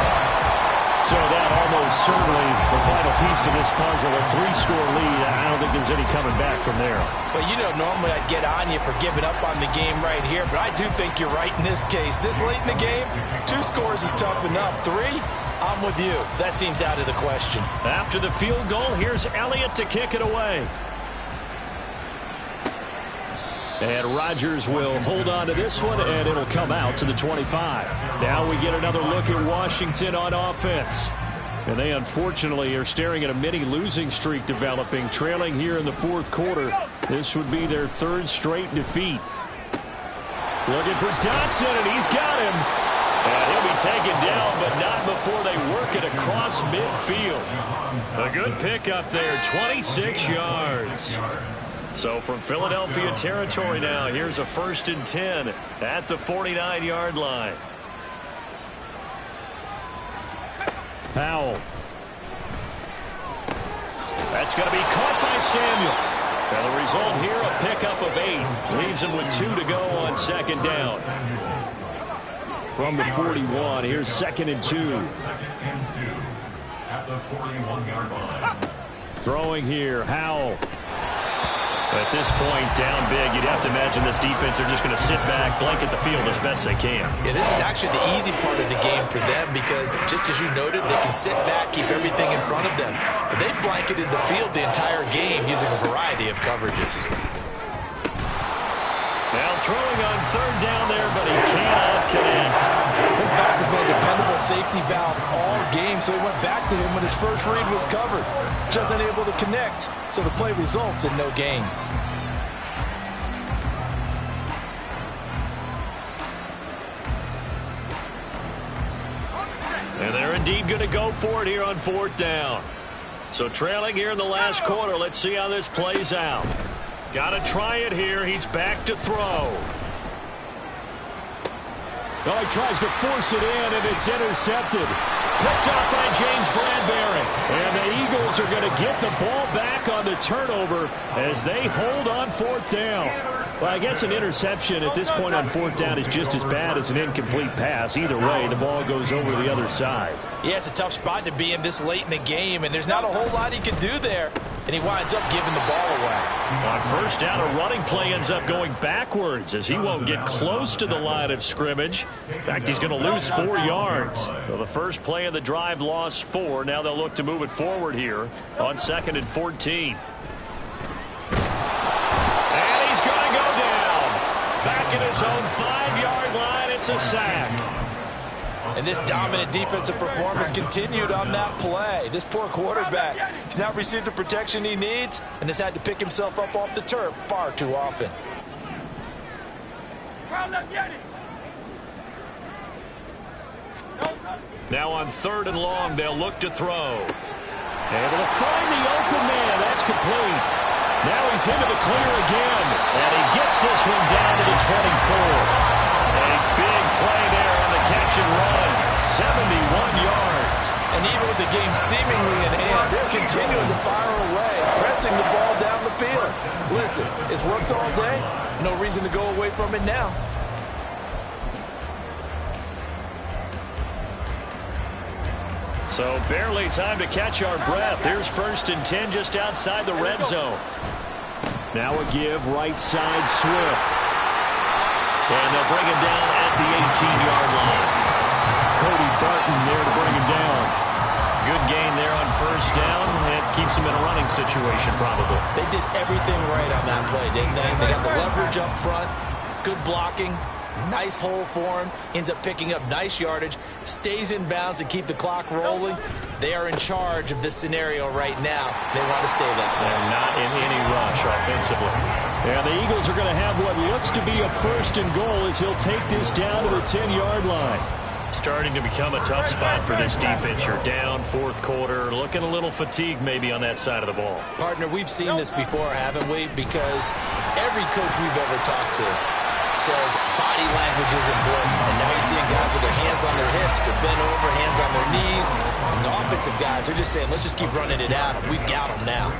So that almost certainly the final piece to this puzzle, a 3-score lead. I don't think there's any coming back from there. Well, you know, normally I'd get on you for giving up on the game right here, but I do think you're right in this case. This late in the game, 2 scores is tough enough. 3, I'm with you. That seems out of the question. After the field goal, here's Elliott to kick it away. And Rodgers will hold on to this one, and it'll come out to the 25. Now we get another look at Washington on offense. And they unfortunately are staring at a mini losing streak developing, trailing here in the fourth quarter. This would be their 3rd straight defeat. Looking for Dotson, and he's got him. And he'll be taken down, but not before they work it across midfield. A good pickup there, 26 yards. So from Philadelphia territory now, here's a 1st and 10 at the 49-yard line. Powell. That's going to be caught by Samuel. And the result here, a pickup of 8. Leaves him with 2 to go on 2nd down. From the 41, here's 2nd and 2. At the 41-yard line. Throwing here, Howell. At this point, down big, you'd have to imagine this defense are just going to sit back, blanket the field as best they can. Yeah, this is actually the easy part of the game for them because, just as you noted, they can sit back, keep everything in front of them. But they've blanketed the field the entire game using a variety of coverages. Now throwing on 3rd down there, but he cannot connect. His back has been a dependable safety valve all game, so he went back to him when his first read was covered. Just unable to connect, so the play results in no gain. And they're indeed going to go for it here on 4th down. So trailing here in the last quarter, let's see how this plays out. Got to try it here. He's back to throw. Well, he tries to force it in, and it's intercepted. Picked up by James Bradbury. And the Eagles are going to get the ball back on the turnover as they hold on 4th down. Well, I guess an interception at this point on 4th down is just as bad as an incomplete pass. Either way, the ball goes over to the other side. Yeah, it's a tough spot to be in this late in the game, and there's not a whole lot he can do there. And he winds up giving the ball away. On 1st down, a running play ends up going backwards as he won't get close to the line of scrimmage. In fact, he's going to lose 4 yards. So the first play of the drive lost 4. Now they'll look to move it forward here on 2nd and 14. And he's going to go down. Back at his own 5-yard line, it's a sack. And this dominant defensive performance continued on that play. This poor quarterback, he's not received the protection he needs and has had to pick himself up off the turf far too often. Now on 3rd and long, they'll look to throw. Able to find the open man. That's complete. Now he's into the clear again. And he gets this one down to the 24. A big play there on the catch and run. 71 yards. And even with the game seemingly in hand, they're continuing to fire away, pressing the ball down the field. Listen, it's worked all day. No reason to go away from it now. So barely time to catch our breath. Here's 1st and 10 just outside the red zone. Now a give right side Swift. And they'll bring him down at the 18-yard line. Cody Barton there to bring him down. Good gain there on 1st down. It keeps him in a running situation probably. They did everything right on that play, didn't they? They got the leverage up front, good blocking, nice hole for him, ends up picking up nice yardage, stays in bounds to keep the clock rolling. They are in charge of this scenario right now. They want to stay that way. They're not in any rush offensively. Yeah, the Eagles are going to have what looks to be a 1st and goal as he'll take this down to the 10-yard line. Starting to become a tough spot for this defense. You're down 4th quarter, looking a little fatigued maybe on that side of the ball. Partner, we've seen this before, haven't we? Because every coach we've ever talked to says body language is important. And now you're seeing guys with their hands on their hips, they're bent over, hands on their knees. And the offensive guys are just saying, let's just keep running it at him. We've got him now.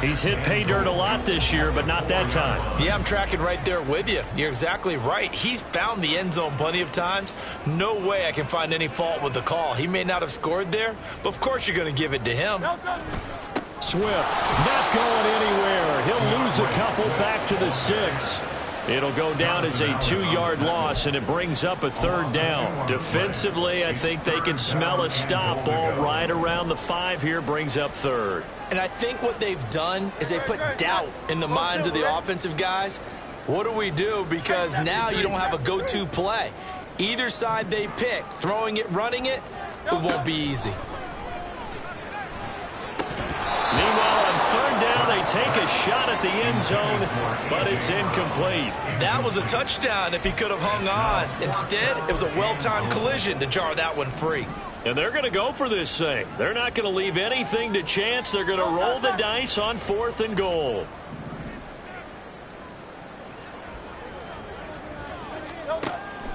He's hit pay dirt a lot this year, but not that time. Yeah, I'm tracking right there with you. You're exactly right. He's found the end zone plenty of times. No way I can find any fault with the call. He may not have scored there, but of course you're going to give it to him. Swift not going anywhere. He'll lose a couple back to the 6. It'll go down as a 2-yard loss, and it brings up a 3rd down. Defensively, I think they can smell a stop. Ball right around the 5 here, brings up 3rd. And I think what they've done is they put doubt in the minds of the offensive guys. What do we do? Because now you don't have a go-to play. Either side they pick, throwing it, running it, it won't be easy. Meanwhile, on 3rd down, they take a shot at the end zone, but it's incomplete. That was a touchdown if he could have hung on. Instead, it was a well-timed collision to jar that one free. And they're going to go for this thing. They're not going to leave anything to chance. They're going to roll the dice on 4th and goal.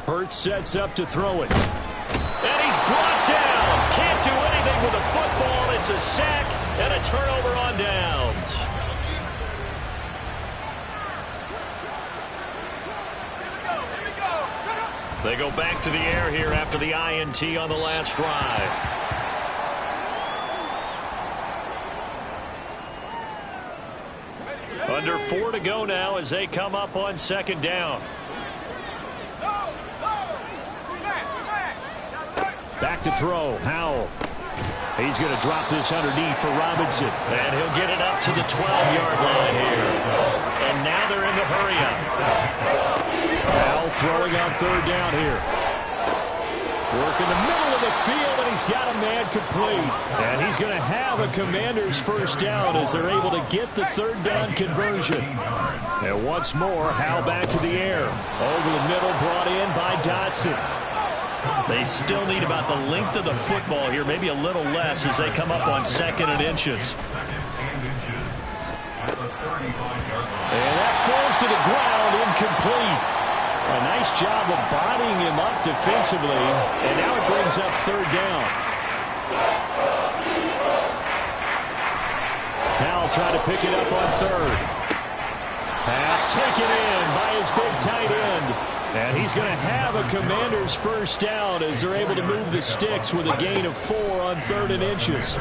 Hurts sets up to throw it. And he's brought down. Can't do anything with a football. It's a sack and a turnover on downs. They go back to the air here after the INT on the last drive. Under 4 to go now as they come up on 2nd down. Back to throw. Howell. He's going to drop this underneath for Robinson. And he'll get it up to the 12-yard line here. And now they're in the hurry-up. Howell throwing on 3rd down here. Work in the middle of the field, and he's got a man complete. And he's going to have a Commander's 1st down as they're able to get the 3rd down conversion. And once more, Howell back to the air. Over the middle, brought in by Dotson. They still need about the length of the football here, maybe a little less as they come up on 2nd and inches. And that falls to the ground, incomplete. A nice job of bodying him up defensively, and now it brings up 3rd down. Howell trying to pick it up on 3rd. Pass taken in by his big tight end. And he's going to have a Commander's 1st down as they're able to move the sticks with a gain of 4 on 3rd and inches. A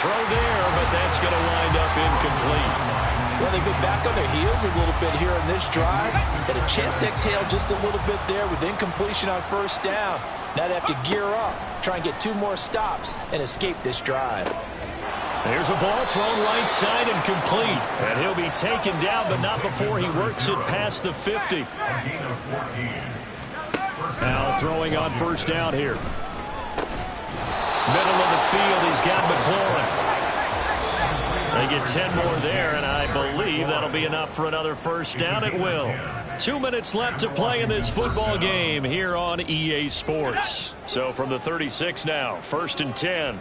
throw there, but that's going to wind up incomplete. Well, they've been back on their heels a little bit here in this drive. Had a chance to exhale just a little bit there with incompletion on 1st down. Now they have to gear up, try and get 2 more stops, and escape this drive. There's a ball thrown right side and complete. And he'll be taken down, but not before he works it past the 50. Now throwing on first down here. Middle of the field, he's got McLaurin. They get 10 more there, and I believe that'll be enough for another first down. It will. 2 minutes left to play in this footbal game here on EA Sports. So from the 36 now, 1st and 10.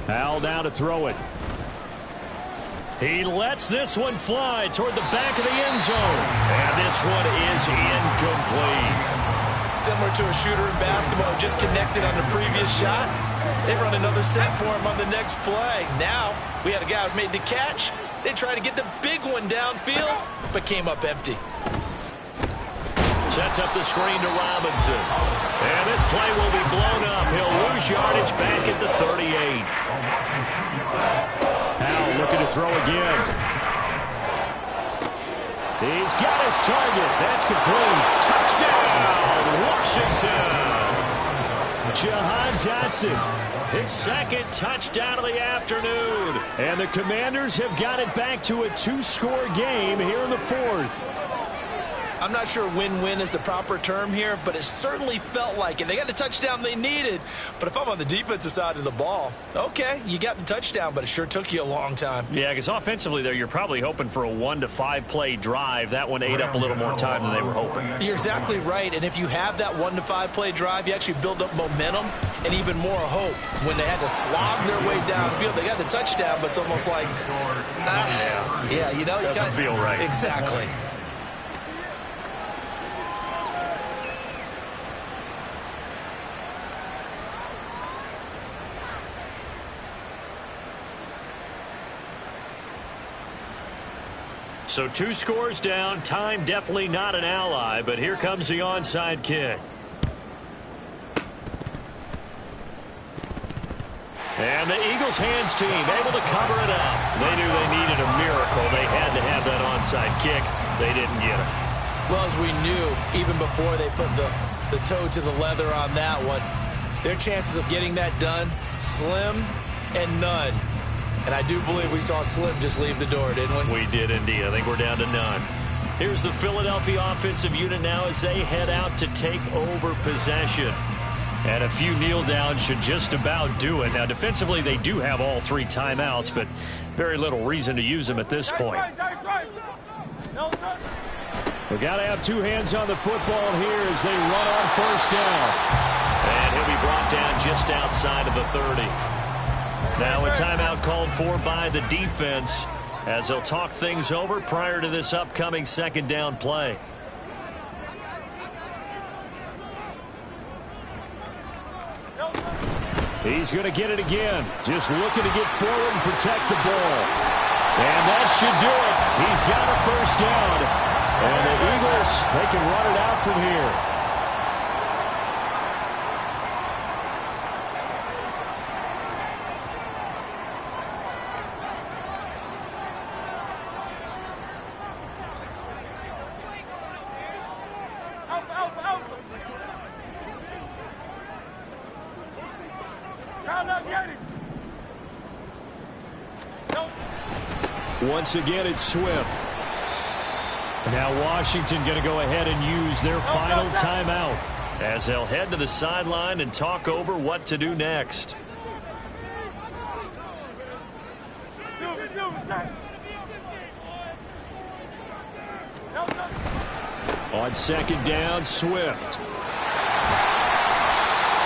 Al now to throw it. He lets this one fly toward the back of the end zone. And this one is incomplete. Similar to a shooter in basketball, just connected on the previous shot. They run another set for him on the next play. Now, we had a guy who made the catch. They tried to get the big one downfield, but came up empty. Sets up the screen to Robinson. And this play will be blown up. He'll lose yardage back at the 38. Now looking to throw again. He's got his target. That's complete. Touchdown, Washington. Jahan Dotson, his second touchdown of the afternoon. And the Commanders have got it back to a 2-score game here in the 4th. I'm not sure win-win is the proper term here, but it certainly felt like it. They got the touchdown they needed, but if I'm on the defensive side of the ball, okay, you got the touchdown, but it sure took you a long time. Yeah, because offensively there, you're probably hoping for a 1 to 5 play drive. That one ate up a little more time than they were hoping. You're exactly right, and if you have that 1 to 5 play drive, you actually build up momentum and even more hope. When they had to slog their way downfield, they got the touchdown, but it's almost like, yeah, you know, doesn't feel right. Exactly. So 2 scores down. Time definitely not an ally, but here comes the onside kick. And the Eagles hands team able to cover it up. They knew they needed a miracle. They had to have that onside kick. They didn't get it. Well, as we knew, even before they put the toe to the leather on that one, their chances of getting that done, slim and none. And I do believe we saw Slim just leave the door, didn't we? We did indeed. I think we're down to none. Here's the Philadelphia offensive unit now as they head out to take over possession. And a few kneel downs should just about do it. Now, defensively, they do have all 3 timeouts, but very little reason to use them at this point. We've got to have 2 hands on the football here as they run on first down. And he'll be brought down just outside of the 30. Now a timeout called for by the defense as they'll talk things over prior to this upcoming second down play. He's going to get it again. Just looking to get forward and protect the ball. And that should do it. He's got a first down. And the Eagles, they can run it out from here. Once again, it's Swift. Now Washington going to go ahead and use their final timeout as they'll head to the sideline and talk over what to do next. On second down, Swift.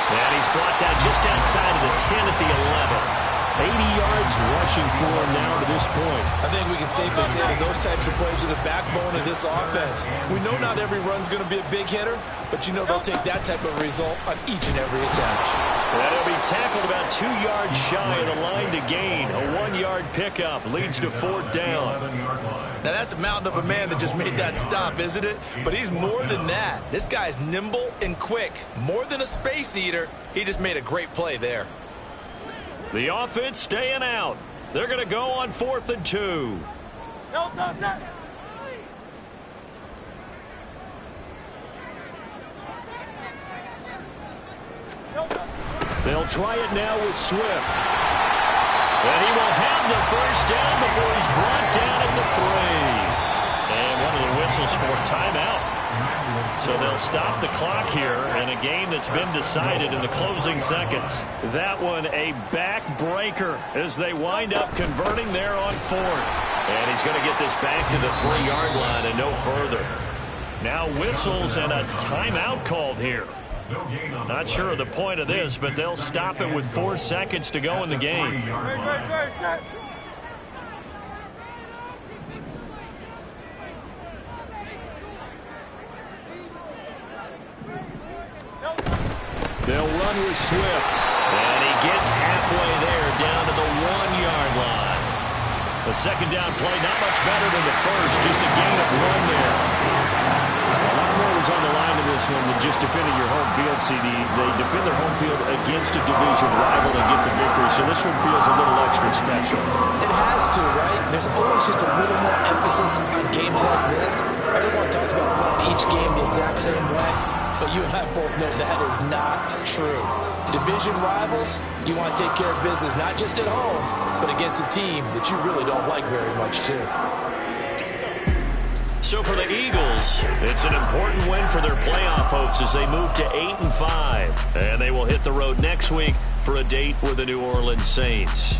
And he's brought down just outside of the 10 at the 11. 80 yards rushing for him now to this point. I think we can safely say that those types of plays are the backbone of this offense. We know not every run's going to be a big hitter, but you know they'll take that type of result on each and every attempt. And he'll be tackled about 2 yards shy of the line to gain. A 1-yard pickup leads to 4th down. Now that's a mountain of a man that just made that stop, isn't it? But he's more than that. This guy's nimble and quick. More than a space eater, he just made a great play there. The offense staying out. They're going to go on 4th and 2. They'll try it now with Swift. And he will have the first down before he's brought down at the 3. And one of the whistles for timeout. So they'll stop the clock here in a game that's been decided in the closing seconds. That one a backbreaker as they wind up converting there on 4th. And he's going to get this back to the 3-yard line and no further. Now whistles and a timeout called here. Not sure of the point of this, but they'll stop it with 4 seconds to go in the game. They'll run with Swift. And he gets halfway there down to the 1-yard line. The second down play, not much better than the first, just a gain of 1 there. A lot more was on the line in this one than just defending your home field, CD. They defend their home field against a division rival and get the victory, so this one feels a little extra special. It has to, right? There's always just a little more emphasis on games like this. Everyone talks about playing each game the exact same way. But you and I both know that is not true. Division rivals, you want to take care of business, not just at home, but against a team that you really don't like very much, too. So for the Eagles, it's an important win for their playoff hopes as they move to 8-5. And they will hit the road next week for a date with the New Orleans Saints.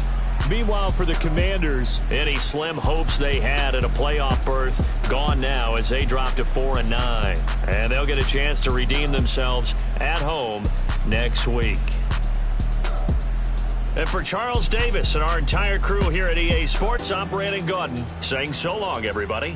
Meanwhile, for the Commanders, any slim hopes they had at a playoff berth gone now as they drop to 4-9. And they'll get a chance to redeem themselves at home next week. And for Charles Davis and our entire crew here at EA Sports, I'm Brandon Gaudin saying so long, everybody.